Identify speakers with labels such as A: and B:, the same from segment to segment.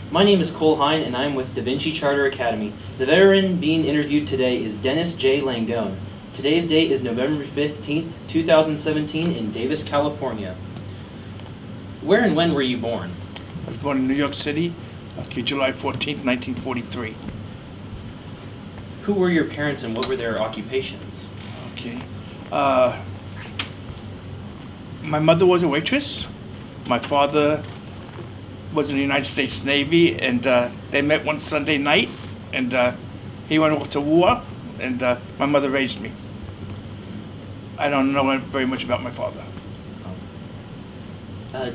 A: My name is Cole Hine, and I'm with Da Vinci Charter Academy. The veteran being interviewed today is Dennis J. Langone. Today's date is November 15th, 2017 in Davis, California. Where and when were you born?
B: I was born in New York City, July 14th, 1943.
A: Who were your parents and what were their occupations?
B: Okay. My mother was a waitress. My father was in the United States Navy, and they met one Sunday night, and he went off to war, and my mother raised me. I don't know very much about my father.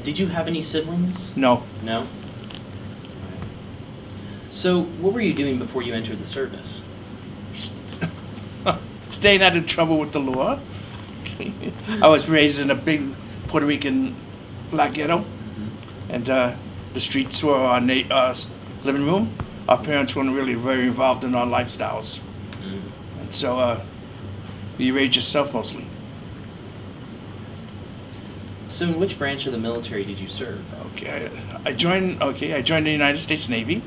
A: Did you have any siblings?
B: No.
A: No? So, what were you doing before you entered the service?
B: Staying out of trouble with the law. I was raised in a big Puerto Rican black ghetto, and the streets were our living room. Our parents weren't really very involved in our lifestyles, and so you raised yourself mostly.
A: So, in which branch of the military did you serve?
B: Okay, I joined the United States Navy,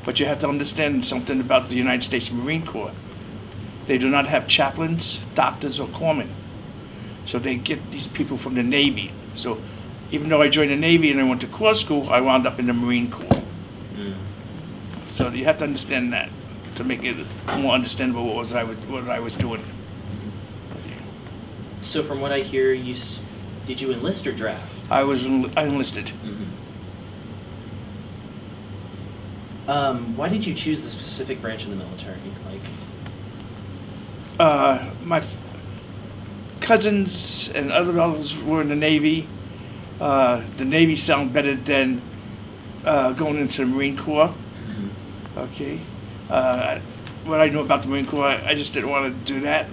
B: but you have to understand something about the United States Marine Corps. They do not have chaplains, doctors, or corpsmen. So they get these people from the Navy. So even though I joined the Navy and I went to Corps school, I wound up in the Marine Corps. So you have to understand that to make it more understandable what I was doing.
A: So from what I hear, did you enlist or draft?
B: I enlisted.
A: Why did you choose the specific branch of the military?
B: My cousins and other relatives were in the Navy. The Navy sounded better than going into the Marine Corps. Okay. What I knew about the Marine Corps, I just didn't want to do that.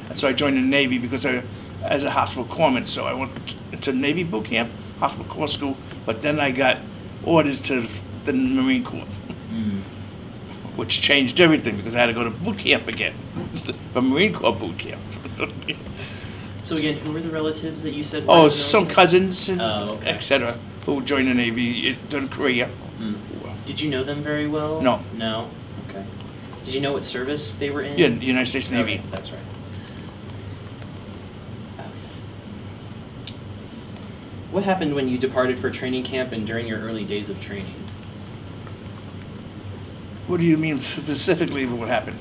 B: And so I joined the Navy because as a hospital corpsman. So I went to Navy boot camp, hospital corps school, but then I got orders to the Marine Corps, which changed everything because I had to go to boot camp again, the Marine Corps boot camp.
A: So again, who were the relatives that you said?
B: Oh, some cousins, and
A: okay.
B: etc., who joined the Navy during Korea.
A: Did you know them very well?
B: No.
A: No? Okay. Did you know what service they were in?
B: Yeah, the United States Navy.
A: Okay, that's right. Okay. What happened when you departed for training camp and during your early days of training?
B: What do you mean specifically what happened?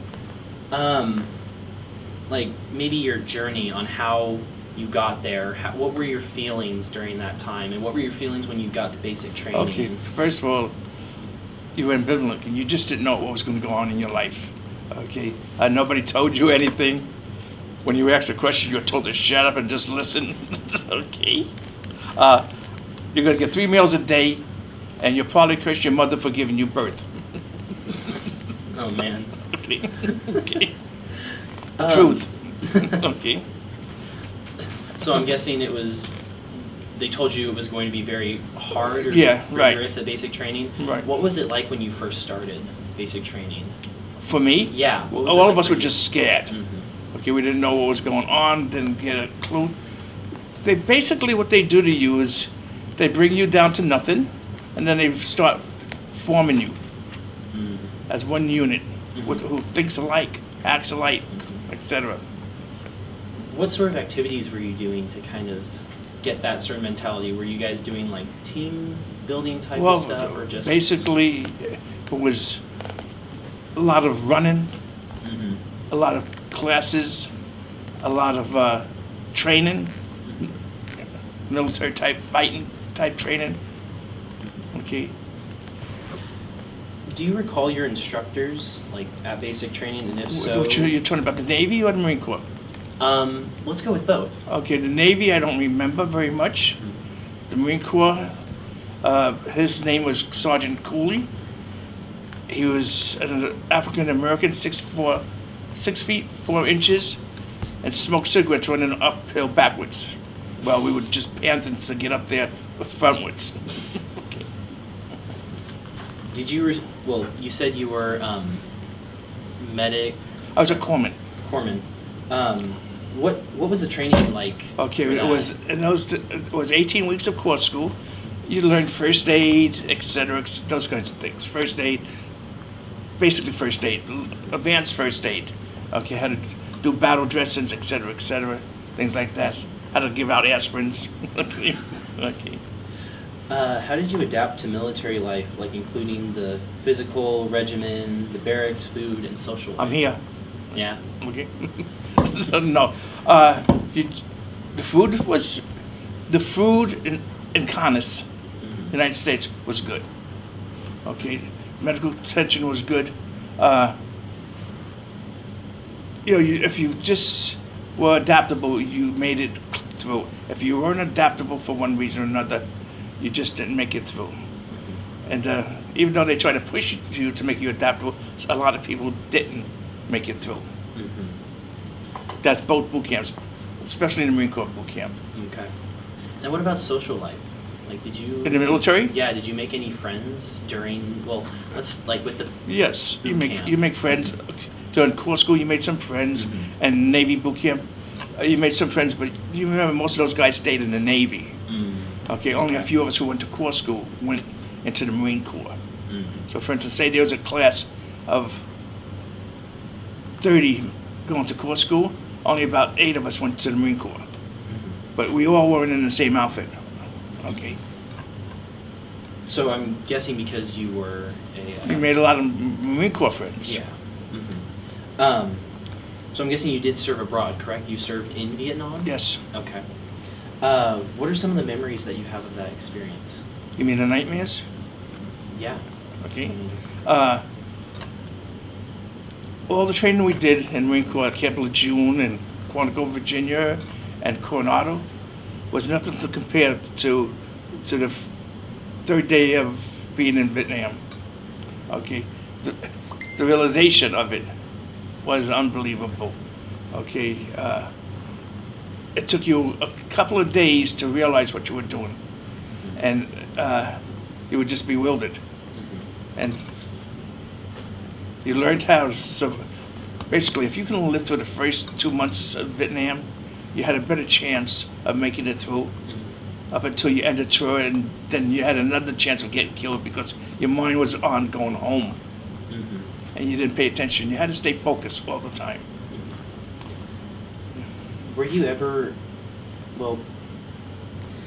A: Like maybe your journey on how you got there. What were your feelings during that time, and what were your feelings when you got to basic training?
B: Okay, first of all, you were ambivalent, and you just didn't know what was going to go on in your life. Okay, nobody told you anything. When you asked a question, you were told to shut up and just listen. Okay, you're going to get 3 meals a day, and you'll probably curse your mother for giving you birth.
A: Oh man.
B: Okay. Okay. Truth. Okay.
A: So I'm guessing they told you it was going to be very hard or rigorous at basic training.
B: Right.
A: What was it like when you first started basic training?
B: For me?
A: Yeah.
B: All of us were just scared. Okay, we didn't know what was going on, didn't get a clue. Basically what they do to you is they bring you down to nothing, and then they start forming you as one unit who thinks alike, acts alike, etc.
A: What sort of activities were you doing to kind of get that certain mentality? Were you guys doing like team building type of stuff, or just
B: basically it was a lot of running, a lot of classes, a lot of training, military type fighting type training. Okay.
A: Do you recall your instructors like at basic training, and if so?
B: You're talking about the Navy or the Marine Corps?
A: Let's go with both.
B: Okay, the Navy I don't remember very much. The Marine Corps, his name was Sergeant Cooley. He was an African American, 6 feet 4 inches, and smoked cigarettes running uphill backwards. Well, we would just panther to get up there frontwards. Okay.
A: Did you? You said you were medic.
B: I was a corpsman.
A: Corpsman. What was the training like?
B: Okay, it was 18 weeks of course school. You learn first aid, etc., those kinds of things. First aid, basically first aid, advanced first aid. Okay, how to do battle dressings, etc., things like that. How to give out aspirins. Okay.
A: How did you adapt to military life, like including the physical regimen, the barracks, food, and social life?
B: I'm here.
A: Yeah.
B: Okay. No. The food in Canis, United States, was good. Okay. Medical attention was good. If you just were adaptable, you made it through. If you weren't adaptable for one reason or another, you just didn't make it through. And even though they try to push you to make you adaptable, a lot of people didn't make it through. That's both boot camps, especially in the Marine Corps boot camp.
A: Okay. Now, what about social life? Like, did you...
B: In the military?
A: Yeah, did you make any friends during, well, let's, like, with the...
B: Yes, you
A: camp?
B: make friends. During Corps school, you made some friends, and Navy boot camp, you made some friends, but you remember most of those guys stayed in the Navy. Okay, only a few of us who went to Corps school went into the Marine Corps. So, for instance, say there was a class of 30 going to Corps school, only about 8 of us went to the Marine Corps. But we all weren't in the same outfit. Okay.
A: So I'm guessing because you were a...
B: We made a lot of Marine Corps friends.
A: Yeah. So I'm guessing you did serve abroad, correct? You served in Vietnam?
B: Yes.
A: Okay. What are some of the memories that you have of that experience?
B: You mean the nightmares?
A: Yeah.
B: Okay. All the training we did in Marine Corps at Camp Lejeune and Quantico, Virginia, and Coronado was nothing to compare to the third day of being in Vietnam. Okay. The realization of it was unbelievable. Okay. It took you a couple of days to realize what you were doing, and you were just bewildered. And you learned how to survive. Basically, if you can live through the first 2 months of Vietnam, you had a better chance of making it through up until you ended tour, and then you had another chance of getting killed because your mind was on going home. And you didn't pay attention. You had to stay focused all the time.
A: Were you ever, well,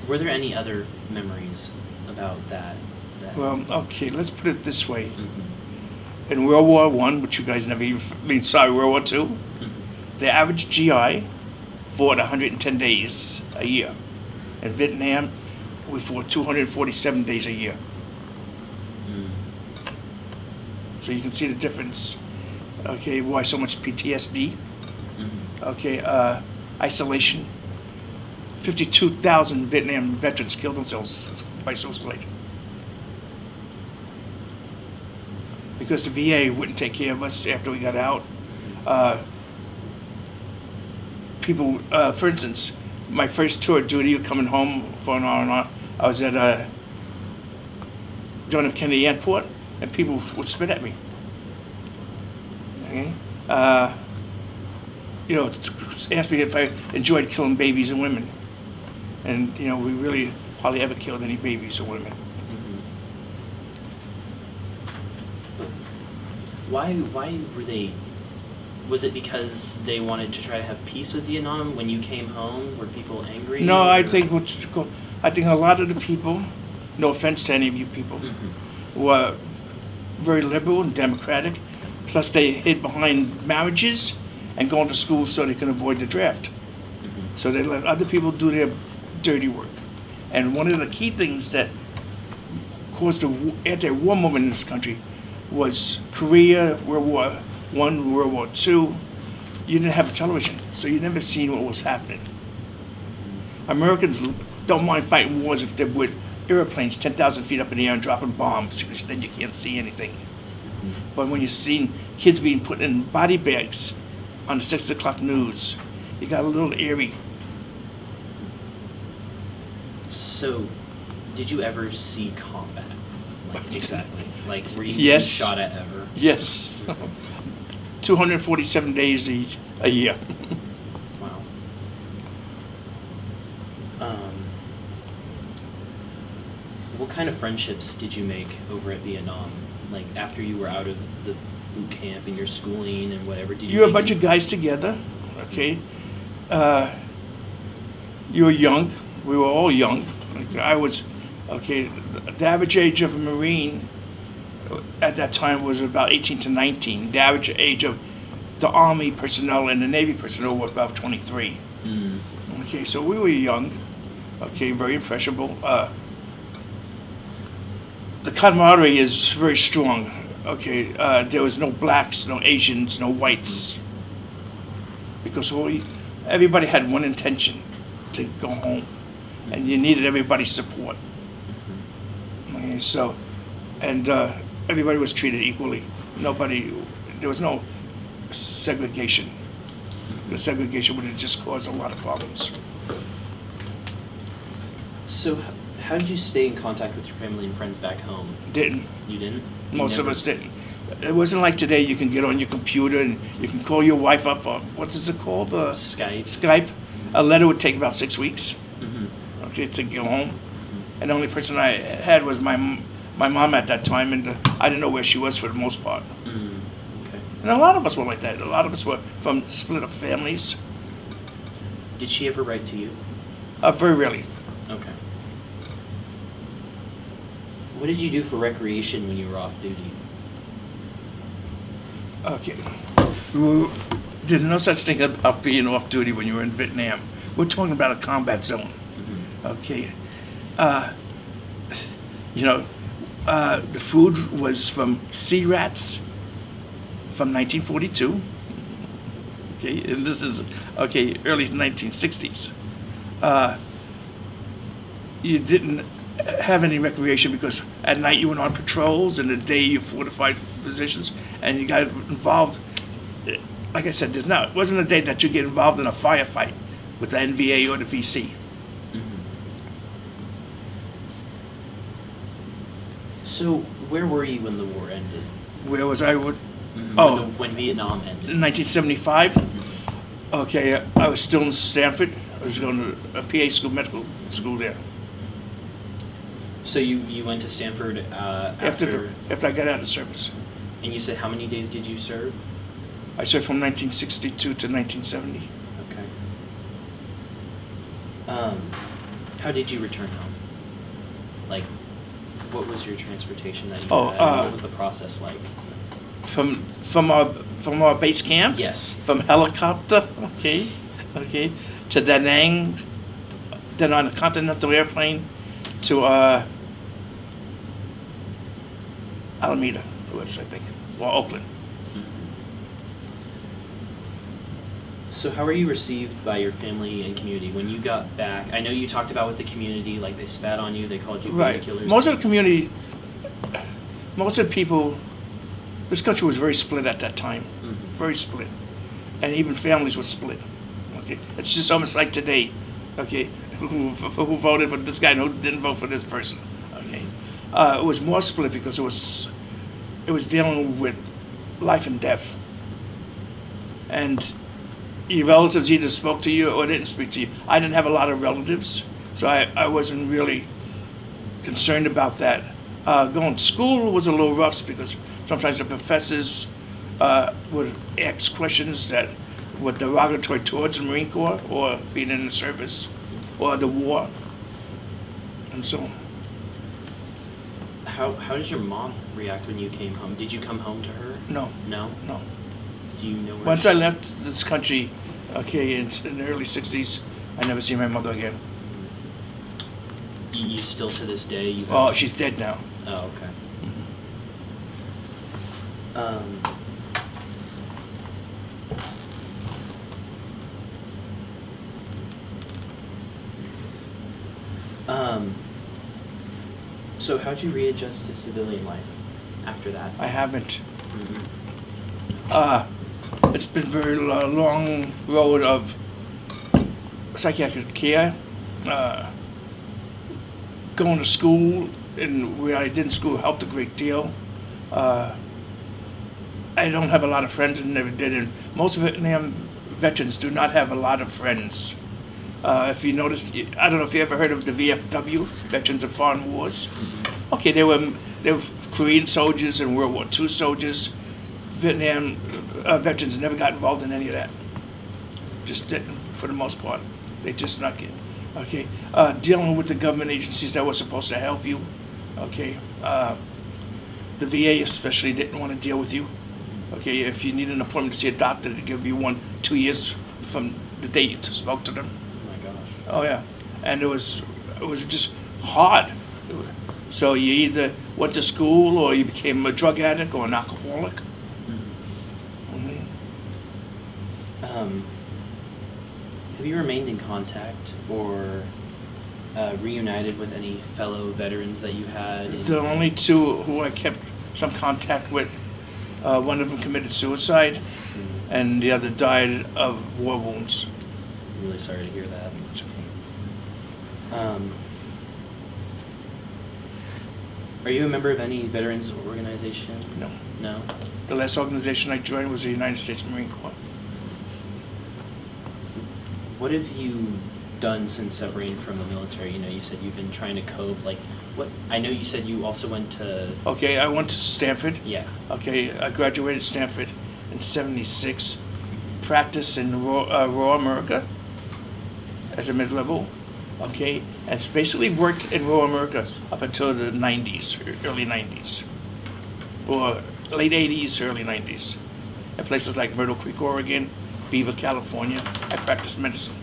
A: were there any other memories about that?
B: Well, okay, let's put it this way. In World War I, which you guys never even, World War II, the average GI fought 110 days a year. In Vietnam, we fought 247 days a year. So you can see the difference. Okay, why so much PTSD? Okay, isolation. 52,000 Vietnam veterans killed themselves by suicide. Because the VA wouldn't take care of us after we got out. People, for instance, my first tour of duty, coming home for an hour, I was at John F. Kennedy Airport, and people would spit at me. Okay? Asked me if I enjoyed killing babies and women. And, we really hardly ever killed any babies or women.
A: Why were they, was it because they wanted to try to have peace with Vietnam when you came home? Were people angry?
B: No, I think a lot of the people, no offense to any of you people, were very liberal and democratic. Plus they hid behind marriages and going to school so they can avoid the draft. So they let other people do their dirty work. And one of the key things that caused the anti-war movement in this country was Korea, World War I, World War II. You didn't have a television, so you never seen what was happening. Americans don't mind fighting wars if they're with airplanes 10,000 feet up in the air and dropping bombs, because then you can't see anything. But when you've seen kids being put in body bags on the 6 o'clock news, you got a little eerie.
A: So, did you ever see combat? Like, exactly. Like, were you
B: Yes.
A: shot at ever?
B: Yes. 247 days a year.
A: Wow. friendships did you make over at Vietnam? Like after you were out of the boot camp and your schooling and whatever, did you?
B: You were a
A: make
B: bunch of guys together, okay? You were young. We were all young. Like, I was, okay, the average age of a Marine at that time was about 18 to 19. The average age of the Army personnel and the Navy personnel were about 23.
A: Mm.
B: Okay, so we were young, okay, very impressionable. The camaraderie is very strong. Okay, there was no blacks, no Asians, no whites, because everybody had one intention, to go home, and you needed everybody's support. Okay, so, and everybody was treated equally. There was no segregation. The segregation would have just caused a lot of problems.
A: So, how did you stay in contact with your family and friends back home?
B: Didn't.
A: You didn't?
B: Most of us didn't. It wasn't like today. You can get on your computer and you can call your wife up. What is it called?
A: Skype.
B: Skype. A letter would take about 6 weeks.
A: Mm-hmm.
B: Okay, to get home. And the only person I had was my mom at that time, and I didn't know where she was for the most part.
A: Mm. Okay.
B: And a lot of us were like that. A lot of us were from split up families.
A: Did she ever write to you?
B: Very rarely.
A: Okay. What did you do for recreation when you were off duty?
B: Okay. There's no such thing about being off duty when you were in Vietnam. We're talking about a combat zone.
A: Mm-hmm.
B: Okay. The food was from sea rats from 1942. Okay, and this is, early 1960s. You didn't have any recreation because at night you went on patrols and the day you fortified positions and you got involved. Like I said, it wasn't a day that you get involved in a firefight with the NVA or the VC.
A: Mm-hmm. So, where were you when the war ended?
B: Where was I?
A: Mm-hmm. When Vietnam ended.
B: In 1975.
A: Mm-hmm.
B: Okay, I was still in Stanford. I was going to a PA school, medical school there.
A: So you went to Stanford after
B: I got out of service.
A: And you said how many days did you serve?
B: I served from 1962 to 1970.
A: Okay. How did you return home? Like, what was your transportation that you had? What was the process like?
B: From our base camp?
A: Yes.
B: From helicopter, okay, to Da Nang, then on a Continental airplane to Alameda, it was, I think, or Oakland.
A: So how were you received by your family and community when you got back? I know you talked about with the community, like they spat on you, they called you
B: Right.
A: killers.
B: Most of the community, most of the people, this country was very split at that time, very split, and even families were split. Okay, it's just almost like today. Okay, who voted for this guy and who didn't vote for this person. Okay, it was more split because it was dealing with life and death, and your relatives either spoke to you or didn't speak to you. I didn't have a lot of relatives, so I wasn't really concerned about that. Going to school was a little rough because sometimes the professors would ask questions that were derogatory towards the Marine Corps or being in the service or the war, and so.
A: How did your mom react when you came home? Did you come home to her?
B: No.
A: No?
B: No.
A: Do you know where
B: Once I left this country, okay, in the early 60s, I never seen my mother again.
A: You still to this day? You
B: Oh, she's dead now.
A: Oh, okay. So how'd you readjust to civilian life after that?
B: I haven't.
A: Mm-hmm.
B: It's been a very long road of psychiatric care, going to school, and where I did in school helped a great deal. I don't have a lot of friends and never did, and most Vietnam veterans do not have a lot of friends. If you notice, I don't know if you ever heard of the VFW, Veterans of Foreign Wars.
A: Mm-hmm.
B: Okay, they were Korean soldiers and World War II soldiers. Vietnam veterans never got involved in any of that. Just didn't, for the most part. They just not get. Okay, dealing with the government agencies that were supposed to help you. Okay, the VA especially didn't want to deal with you. Okay, if you need an appointment to see a doctor, they give you 2 years from the day you spoke to them.
A: Oh my gosh.
B: Oh yeah, and it was just hard. So you either went to school or you became a drug addict or an alcoholic.
A: Mm-hmm. Have you remained in contact or reunited with any fellow veterans that you had?
B: The only two who I kept some contact with, one of them committed suicide, and the other died of war wounds.
A: I'm really sorry to hear that. Are you a member of any veterans organization?
B: No.
A: No?
B: The last organization I joined was the United States Marine Corps.
A: What have you done since separating from the military? You know, you said you've been trying to cope. Like, what? I know you said you also went to.
B: Okay, I went to Stanford.
A: Yeah.
B: Okay, I graduated Stanford in '76. Practiced in Raw America as a mid-level. Okay, and it's basically worked in Raw America up until the '90s, early '90s, or late '80s, early '90s. In places like Myrtle Creek, Oregon, Beaver, California, I practiced medicine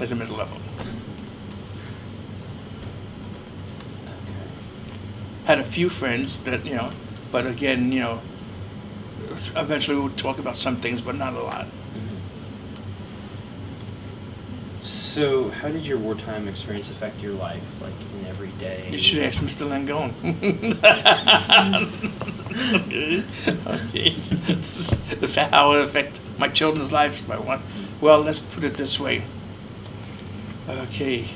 B: as a mid-level. Had a few friends that, but again, eventually we'll talk about some things, but not a lot.
A: So, how did your wartime experience affect your life, like in every day?
B: You should ask Mr. Langone. Okay. How it affect my children's lives? Well, let's put it this way. Okay,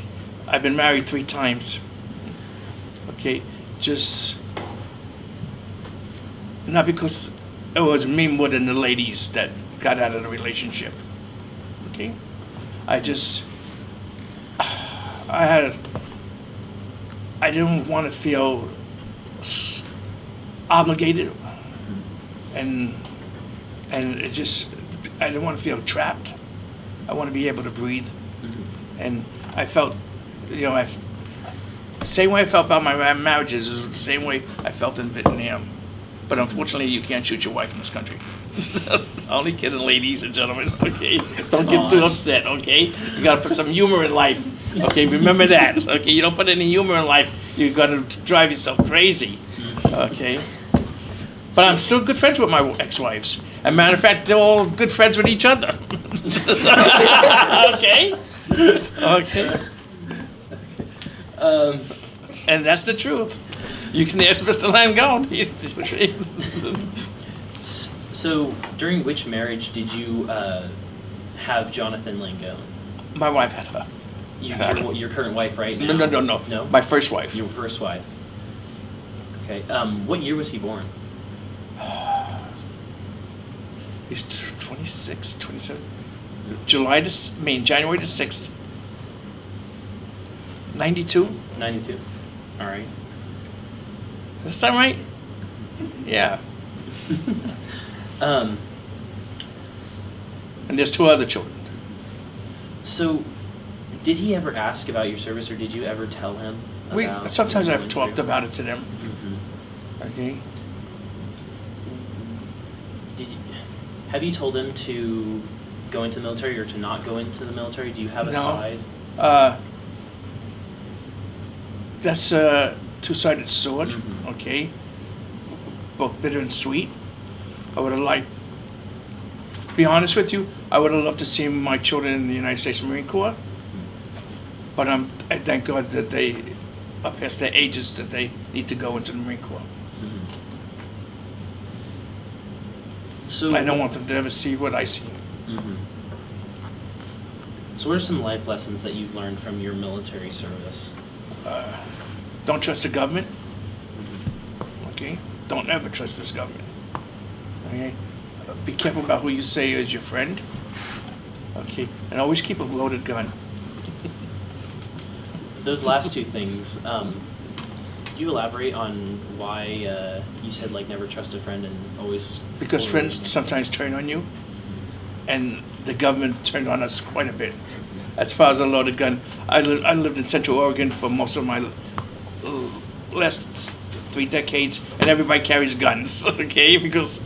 B: I've been married 3 times. Okay, just not because it was me more than the ladies that got out of the relationship. Okay, I didn't want to feel obligated, and it just, I didn't want to feel trapped. I want to be able to breathe, and I felt, same way I felt about my marriages is the same way I felt in Vietnam. But unfortunately, you can't shoot your wife in this country. Only kidding, ladies and gentlemen. Okay, don't get too upset. Okay, you gotta put some humor in life. Okay, remember that. Okay, you don't put any humor in life, you're gonna drive yourself crazy. Okay, but I'm still good friends with my ex-wives. As a matter of fact, they're all good friends with each other. Okay, okay. And that's the truth. You can ask Mr. Langone.
A: So, during which marriage did you have Jonathan Langone?
B: My wife had her.
A: Your current wife, right now?
B: No.
A: No?
B: My first wife.
A: Your first wife. Okay. What year was he born?
B: He's 26, 27. January the 6th. 92.
A: 92. All right.
B: Does that sound right? Yeah. And there's 2 other children.
A: So, did he ever ask about your service, or did you ever tell him?
B: Sometimes I've
A: what you
B: talked
A: went through?
B: about it to them.
A: Mm-hmm.
B: Okay.
A: Have you told him to go into the military or to not go into the military? Do you have a
B: No.
A: side?
B: That's a 2-sided sword.
A: Mhm.
B: Okay. Both bitter and sweet. I would have liked, be honest with you, I would have loved to see my children in the United States Marine Corps. But I thank God that they are past their ages that they need to go into the Marine Corps.
A: Mm-hmm. So
B: I don't want them to ever see what I see.
A: Mm-hmm. So what are some life lessons that you've learned from your military service?
B: Don't trust the government. Okay? Don't ever trust this government. Okay? Be careful about who you say is your friend. Okay? And always keep a loaded gun.
A: Those last 2 things, Could you elaborate on why you said like never trust a friend and always?
B: Because
A: always-
B: friends sometimes turn on you, and the government turned on us quite a bit. As far as a loaded gun, I lived in Central Oregon for most of my last 3 decades, and everybody carries guns, okay? Because,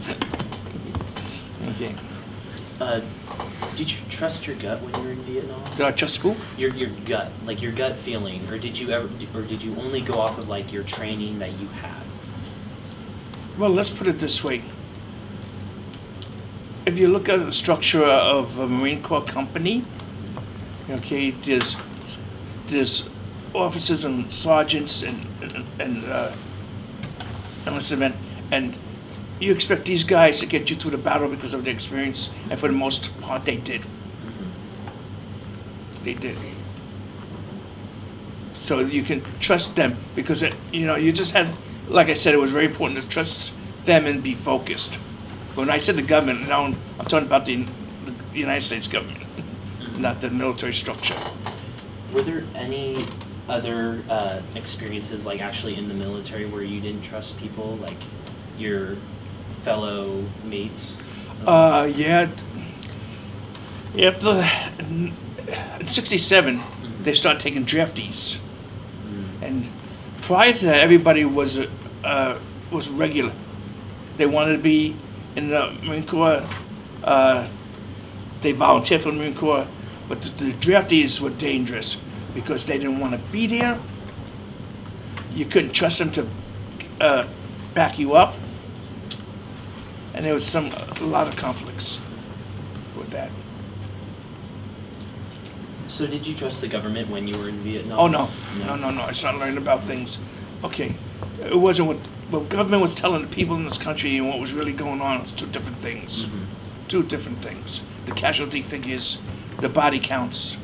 B: okay.
A: Did you trust your gut when you were in Vietnam?
B: Did I trust school?
A: Your gut, like your gut feeling, or did you only go off of like your training that you had?
B: Well, let's put it this way. If you look at the structure of a Marine Corps company, okay, there's officers and sergeants and enlisted men, and you expect these guys to get you through the battle because of their experience, and for the most part, they did. They did. So you can trust them because you just had, like I said, it was very important to trust them and be focused. When I said the government, now I'm talking about the United States government, not the military structure.
A: Were there any other experiences, like actually in the military, where you didn't trust people, like your fellow mates?
B: Yeah. After in '67, they started taking draftees, and prior to that, everybody was regular. They wanted to be in the Marine Corps. They volunteered for the Marine Corps, but the draftees were dangerous because they didn't want to be there. You couldn't trust them to back you up, and there was a lot of conflicts with that.
A: So did you trust the government when you were in Vietnam?
B: Oh no. I started learning about things. Okay, it wasn't what government was telling the people in this country and what was really going on. It was two different things.
A: Mm-hmm.
B: Two different things. The casualty figures, the body counts.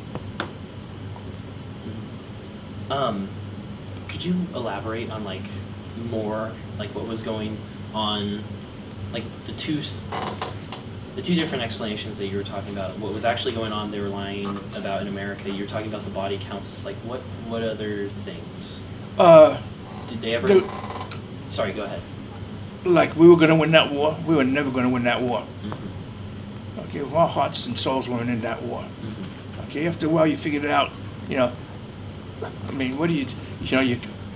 A: Could you elaborate on like more like what was going on, like the two different explanations that you were talking about? What was actually going on? They were lying about in America. You were talking about the body counts. Like what other things? Did they ever? Sorry, go ahead.
B: Like we were going to win that war. We were never going to win that war.
A: Mm-hmm.
B: Okay, well, our hearts and souls weren't in that war.
A: Mm-hmm.
B: Okay, after a while you figured it out. I mean, what do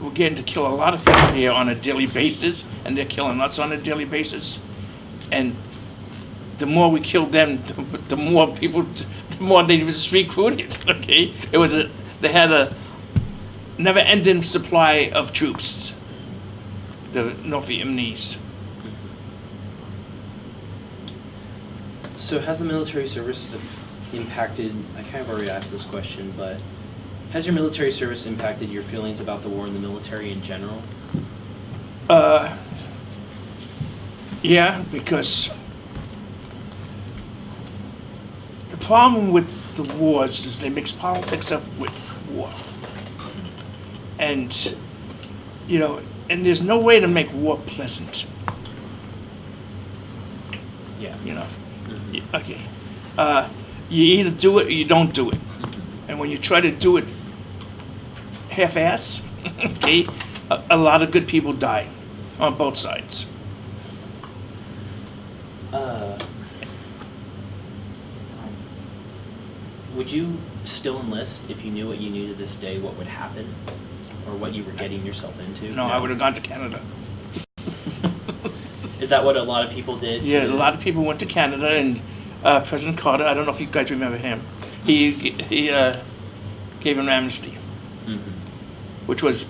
B: we're getting to kill a lot of people here on a daily basis, and they're killing us on a daily basis. And the more we killed them, the more they was recruited. Okay, they had a never-ending supply of troops. The North Vietnamese.
A: So has the military service impacted? I kind of already asked this question, but has your military service impacted your feelings about the war and the military in general?
B: Yeah, because the problem with the wars is they mix politics up with war. And, and there's no way to make war pleasant.
A: Yeah.
B: Mm-hmm. Okay. You either do it or you don't do it. Mm-hmm. And when you try to do it half-ass, okay, a lot of good people die on both sides.
A: Would you still enlist if you knew what you knew to this day, what would happen, or what you were getting yourself into?
B: No, I would have gone to Canada.
A: Is that what a lot of people did?
B: Yeah, a lot of people went to Canada, and President Carter, I don't know if you guys remember him, he gave an amnesty,
A: Mm-hmm.
B: which was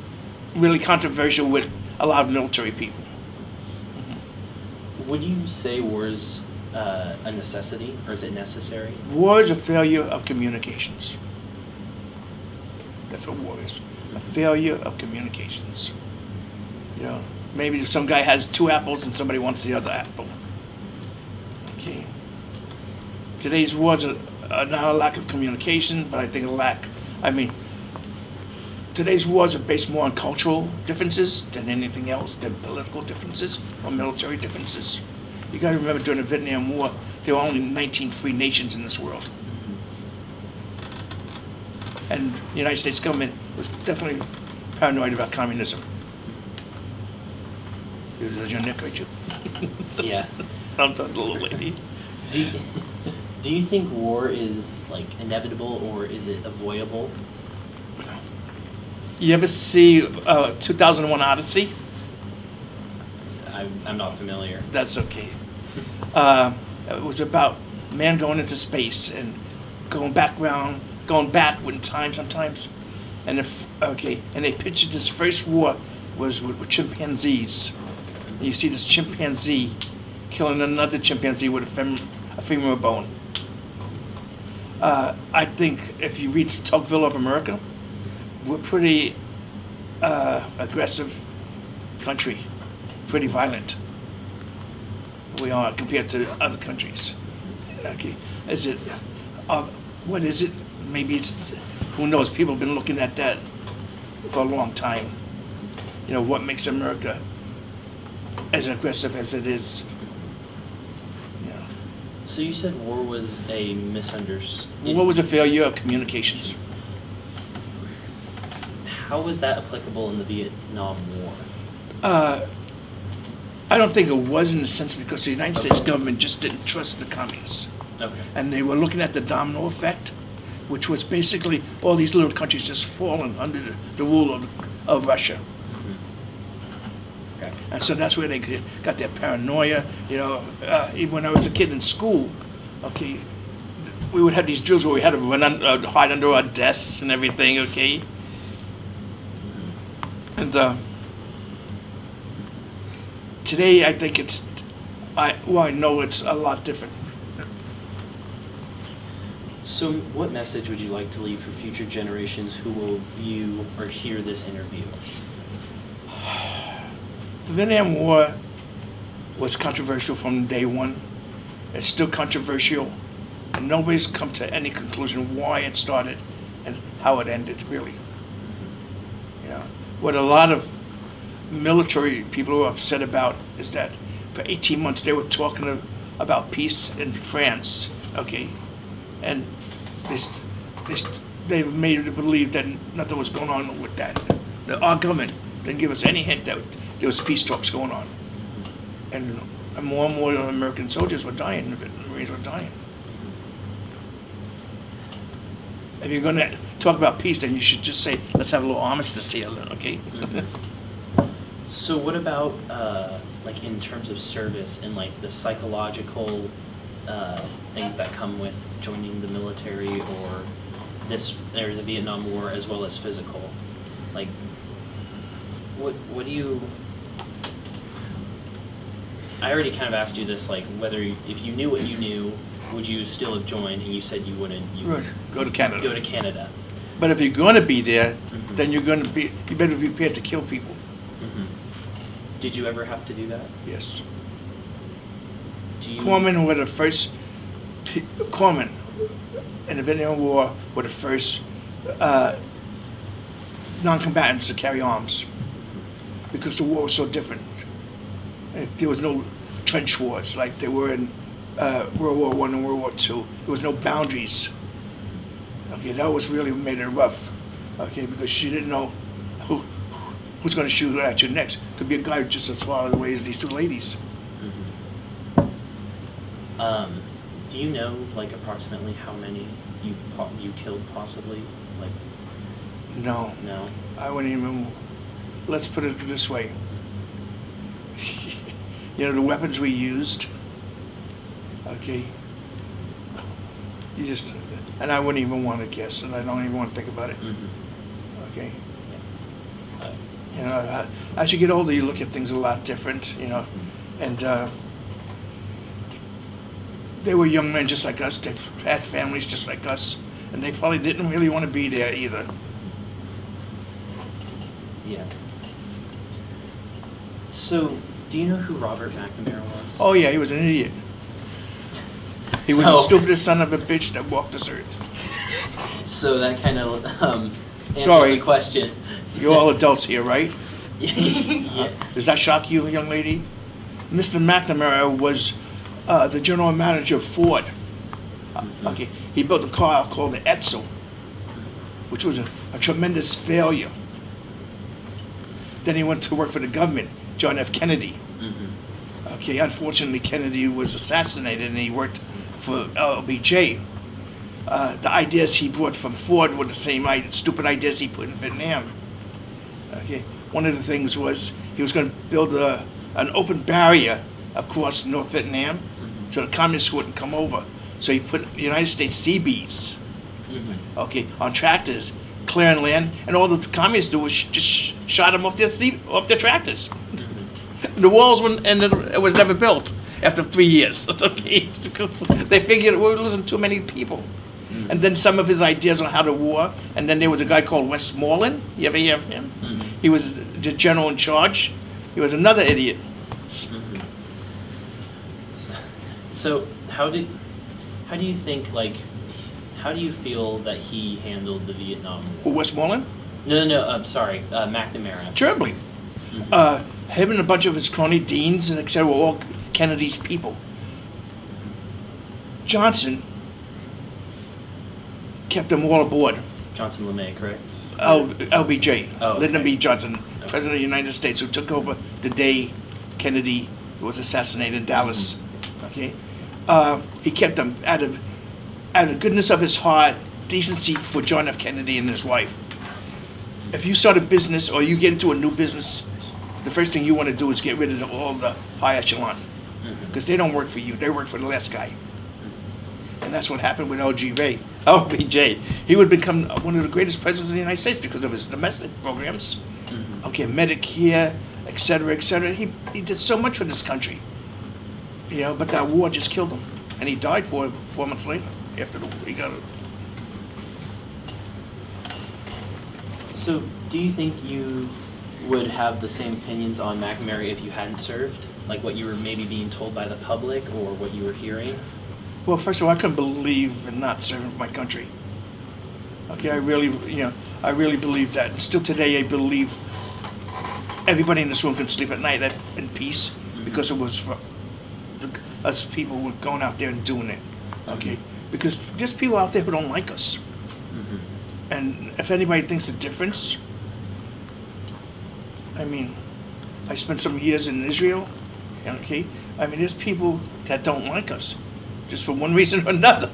B: really controversial with a lot of military people.
A: Would you say war is a necessity, or is it necessary?
B: War is a failure of communications. That's what war is. A failure of communications. Maybe some guy has 2 apples and somebody wants the other apple. Okay. Today's wars are not a lack of communication, but I think today's wars are based more on cultural differences than anything else, than political differences or military differences. You got to remember, during the Vietnam War, there were only 19 free nations in this world. And the United States government was definitely paranoid about communism. Is your neck hurt you?
A: Yeah.
B: I'm talking to the little lady.
A: Do you, do you think war is like inevitable or is it avoidable?
B: You ever see 2001 Odyssey?
A: I'm not familiar.
B: That's okay. It was about man going into space and going back in time sometimes. And and they pictured this first war was with chimpanzees. And you see this chimpanzee killing another chimpanzee with a femur bone. I think if you read Tocqueville of America, we're pretty aggressive country, pretty violent. We are compared to other countries. Okay, is it? What is it? Maybe it's. Who knows? People have been looking at that for a long time. You know, what makes America as aggressive as it is? You know.
A: So you said war was a misunderstanding.
B: What was a failure of communications?
A: How was that applicable in the Vietnam War?
B: I don't think it was in the sense because the United States government just didn't trust the communists.
A: Okay.
B: And they were looking at the domino effect, which was basically all these little countries just falling under the rule of Russia.
A: Okay.
B: And so that's where they got their paranoia. You know, even when I was a kid in school, okay, we would have these drills where we had to hide under our desks and everything, okay? And today I think I know it's a lot different.
A: So what message would you like to leave for future generations who will view or hear this interview?
B: The Vietnam War was controversial from day one. It's still controversial, and nobody's come to any conclusion why it started and how it ended, really. You know, what a lot of military people are upset about is that for 18 months they were talking about peace in France, okay, and they made it believe that nothing was going on with that. Our government didn't give us any hint that there was peace talks going on, and more American soldiers were dying, the Marines were dying. If you're going to talk about peace, then you should just say, let's have a little armistice here, okay?
A: So what about like in terms of service and like the psychological things that come with joining the military or the Vietnam War, as well as physical? Like what do you? I already kind of asked you this, like if you knew what you knew, would you still have joined? And you said you wouldn't.
B: Right. Go to Canada.
A: Go to Canada.
B: But if you're going to be there, then you better be prepared to kill people.
A: Did you ever have to do that?
B: Yes.
A: Corpsmen
B: were the first. Corpsmen in the Vietnam War were the first non-combatants to carry arms because the war was so different. There was no trench wars like there were in World War I and World War II. There was no boundaries. Okay, that was really made it rough. Okay, because you didn't know who's going to shoot at you next. Could be a guy just as far away as these two ladies.
A: Do you know like approximately how many you killed possibly? Like.
B: No.
A: No.
B: I wouldn't even. Let's put it this way. You know the weapons we used. Okay. And I wouldn't even want to guess, and I don't even want to think about it. Okay.
A: Yeah.
B: You know, as you get older, you look at things a lot different. You know, and they were young men just like us. They had families just like us, and they probably didn't really want to be there either.
A: Yeah. So, do you know who Robert McNamara was?
B: Oh yeah, he was an idiot. He was the stupidest son of a bitch that walked this earth.
A: So that kind of answers
B: Sorry.
A: the question.
B: You're all adults here, right?
A: Yeah.
B: Does that shock you, young lady? Mr. McNamara was the general manager of Ford. Okay, he built a car called the Edsel, which was a tremendous failure. Then he went to work for the government, John F. Kennedy.
A: Mm-hmm.
B: Okay, unfortunately, Kennedy was assassinated, and he worked for LBJ. The ideas he brought from Ford were the same stupid ideas he put in Vietnam. Okay, one of the things was he was going to build an open barrier across North Vietnam, so the communists wouldn't come over. So he put United States Seabees, okay, on tractors, clearing land, and all the communists do was just shot them off their tractors. The walls went, and it was never built after 3 years. Okay, because they figured we were losing too many people. And then some of his ideas on how to war. And then there was a guy called Westmoreland. You ever hear of him? He was the general in charge. He was another idiot.
A: So how do you think, like, how do you feel that he handled the Vietnam War?
B: Westmoreland?
A: No, I'm sorry, McNamara.
B: Terribly. Him and a bunch of his crony deans and etc. were all Kennedy's people. Johnson kept them all aboard.
A: Johnson LeMay, correct?
B: LBJ,
A: Oh,
B: Lyndon
A: okay.
B: B. Johnson,
A: Okay.
B: President of the United States, who took over the day Kennedy was assassinated in Dallas. Okay, he kept them out of the goodness of his heart, decency for John F. Kennedy and his wife. If you start a business or you get into a new business, the first thing you want to do is get rid of all the high echelon, because they don't work for you; they work for the last guy. And that's what happened with LBJ. He would become one of the greatest presidents of the United States because of his domestic programs. Okay, Medicare, et cetera, et cetera. He did so much for this country. You know, but that war just killed him. And he died 4 months later after he got it.
A: So do you think you would have the same opinions on McNamara if you hadn't served? Like what you were maybe being told by the public or what you were hearing?
B: Well, first of all, I couldn't believe in not serving for my country. Okay, I really believe that. And still today, I believe everybody in this room can sleep at night in peace because it was for us people who were going out there and doing it. Okay, because there's people out there who don't like us. And if anybody thinks the difference, I mean, I spent some years in Israel. Okay, I mean, there's people that don't like us. Just for one reason or another.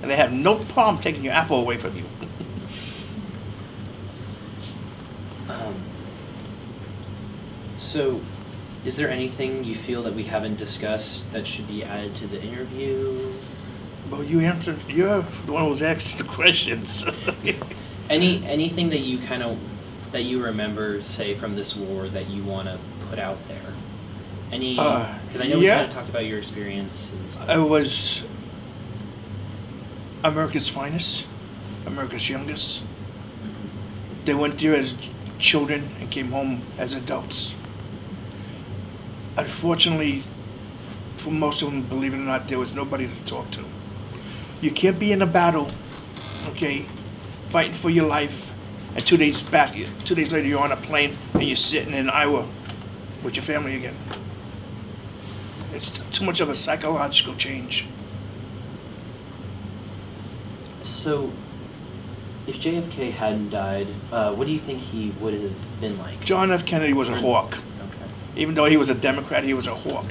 B: And they have no problem taking your apple away from you.
A: So, is there anything you feel that we haven't discussed that should be added to the interview?
B: Well, you answered, you're the one who was asking the questions.
A: Anything that you that you remember, say, from this war that you want to put out there? Because I know we kind of talked about your experiences.
B: I was America's finest, America's youngest. They went there as children and came home as adults. Unfortunately, for most of them, believe it or not, there was nobody to talk to. You can't be in a battle, okay, fighting for your life, and 2 days later you're on a plane and you're sitting in Iowa with your family again. It's too much of a psychological change.
A: So, if JFK hadn't died, what do you think he would have been like?
B: John F. Kennedy was a hawk.
A: Okay.
B: Even though he was a Democrat, he was a hawk.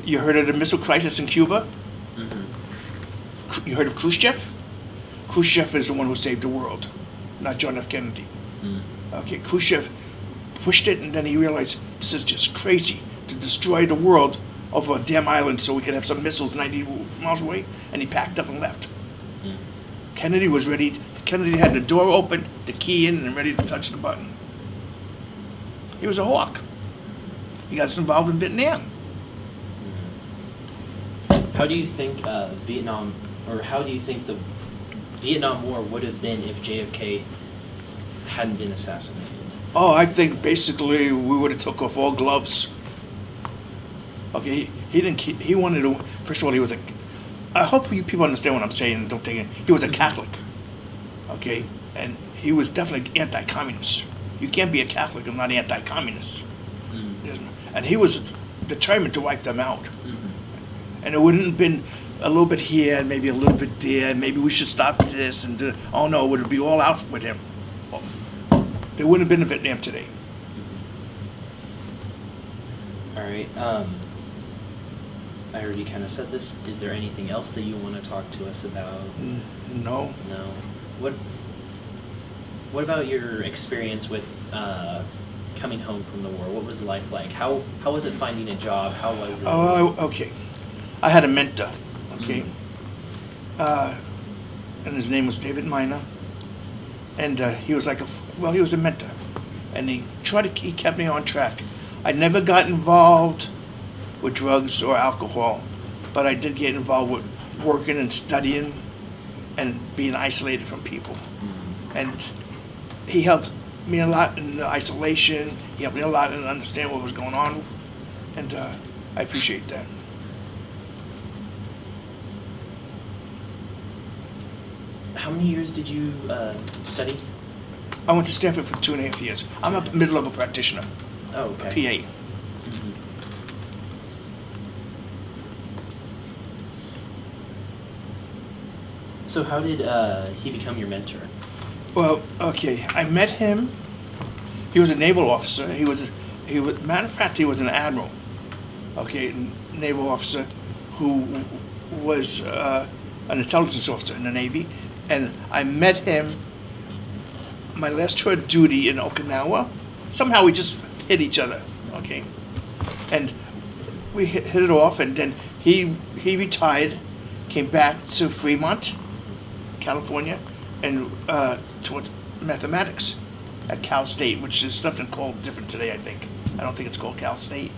B: You heard of the missile crisis in Cuba? You heard of Khrushchev? Khrushchev is the one who saved the world, not John F. Kennedy. Okay, Khrushchev pushed it, and then he realized this is just crazy to destroy the world over a damn island so we could have some missiles 90 miles away, and he packed up and left. Kennedy was ready. Kennedy had the door open, the key in, and ready to touch the button. He was a hawk. He got us involved in Vietnam.
A: How do you think how do you think the Vietnam War would have been if JFK hadn't been assassinated?
B: Oh, I think basically we would have took off all gloves. Okay, he wanted to, first of all, he was I hope you people understand what I'm saying and don't take it. He was a Catholic, okay, and he was definitely anti-communist. You can't be a Catholic and not anti-communist. And he was determined to wipe them out. And it wouldn't have been a little bit here and maybe a little bit there, and maybe we should stop this and do, oh no, it would be all out with him. There wouldn't have been a Vietnam today.
A: All All right. I already kind of said this. Is there anything else that you want to talk to us about?
B: No.
A: No. What about your experience with coming home from the war? What was life like? How was it finding a job? How was it?
B: Oh, okay. I had a mentor, okay? And his name was David Miner. And he was he was a mentor. And he kept me on track. I never got involved with drugs or alcohol, but I did get involved with working and studying and being isolated from people. And he helped me a lot in the isolation. He helped me a lot in understanding what was going on. And I appreciate that.
A: How many years did you study?
B: I went to Stanford for 2.5 years. I'm a mid-level practitioner,
A: Oh,
B: a
A: okay.
B: PA.
A: So how did he become your mentor?
B: Well, okay, I met him. He was a naval officer. Matter of fact, he was an admiral. Okay, naval officer who was an intelligence officer in the Navy. And I met him my last tour of duty in Okinawa. Somehow we just hit each other, okay? And we hit it off, and then he retired, came back to Fremont, California, and taught mathematics at Cal State, which is something called different today, I think. I don't think it's called Cal State.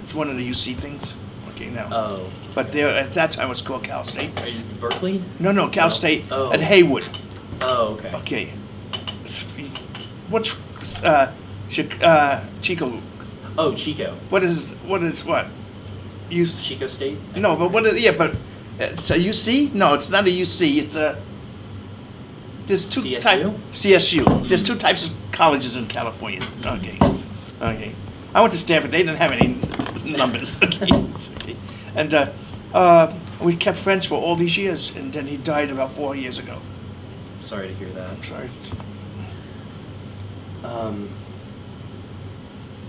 B: It's one of the UC things, okay, now.
A: Oh.
B: But there, at that time, it was called Cal State.
A: Are you Berkeley?
B: No, Cal
A: No.
B: State
A: Oh.
B: at Haywood.
A: Oh, okay.
B: Okay. What's Chico?
A: Oh, Chico.
B: What? You
A: Chico State?
B: no, but what? But it's a UC? No, it's not a UC. It's a. There's two
A: CSU?
B: types. CSU. There's two types of colleges in California. Okay. I went to Stanford. They didn't have any numbers. Okay. And we kept friends for all these years, and then he died about 4 years ago.
A: Sorry to hear that.
B: I'm sorry.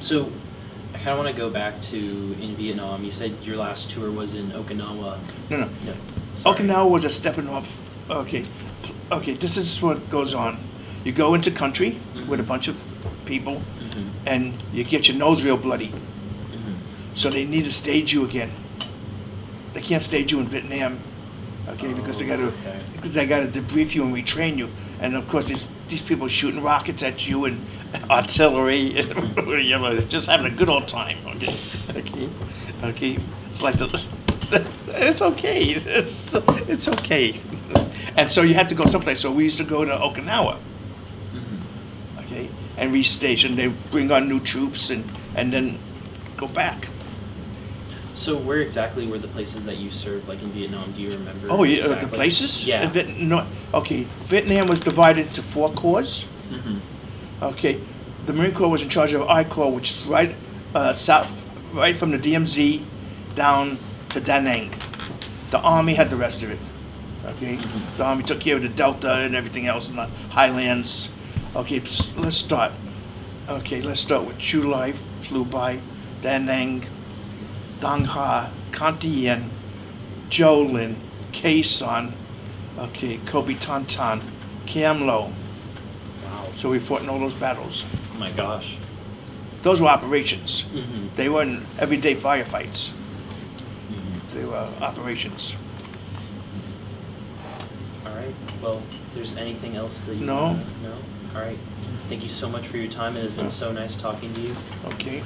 A: So I kind of want to go back to in Vietnam. You said your last tour was in Okinawa.
B: No.
A: No. Sorry.
B: Okinawa was a stepping off. Okay, this is what goes on. You go into country with a bunch of people, and you get your nose real bloody. So they need to stage you again. They can't stage you in Vietnam, okay, because they got to debrief you and retrain you. And of course, these people shooting rockets at you and artillery, and you know, just having a good old time. Okay. It's like it's okay. It's okay. And so you had to go someplace. So we used to go to Okinawa, okay, and restation. They bring on new troops and then go back.
A: So where exactly were the places that you served, like in Vietnam? Do you remember?
B: Oh, yeah,
A: exactly?
B: the places?
A: Yeah.
B: Okay, Vietnam was divided into 4 corps. Okay, the Marine Corps was in charge of I Corps, which is right south, right from the DMZ down to Da Nang. The Army had the rest of it. Okay, the Army took care of the Delta and everything else in the highlands. Okay, let's start. Okay, let's start with Chu Lai, flew by, Da Nang, Dang Ha, Can Tien, Jolin, Khe Sanh, okay, Kobe Tan Tan, Cam Lo.
A: Wow.
B: So we fought in all those battles.
A: Oh my gosh.
B: Those were operations.
A: Mm-hmm.
B: They weren't everyday firefights. They were operations.
A: All right. Well, if there's anything else that you
B: No.
A: wanna know? All right. Thank you so much for your time. It has been so nice talking to you.
B: Okay.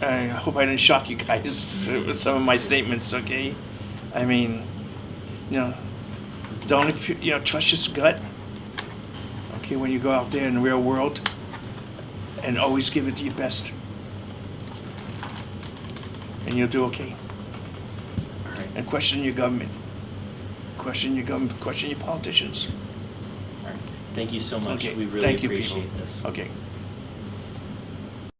B: I hope I didn't shock you guys with some of my statements, okay? I mean, don't, trust your gut, okay, when you go out there in the real world, and always give it your best. And you'll do okay.
A: All right.
B: And question your government. Question your politicians.
A: All right. Thank you so much.
B: Okay,
A: We really
B: thank you,
A: appreciate
B: people.
A: this.
B: Okay.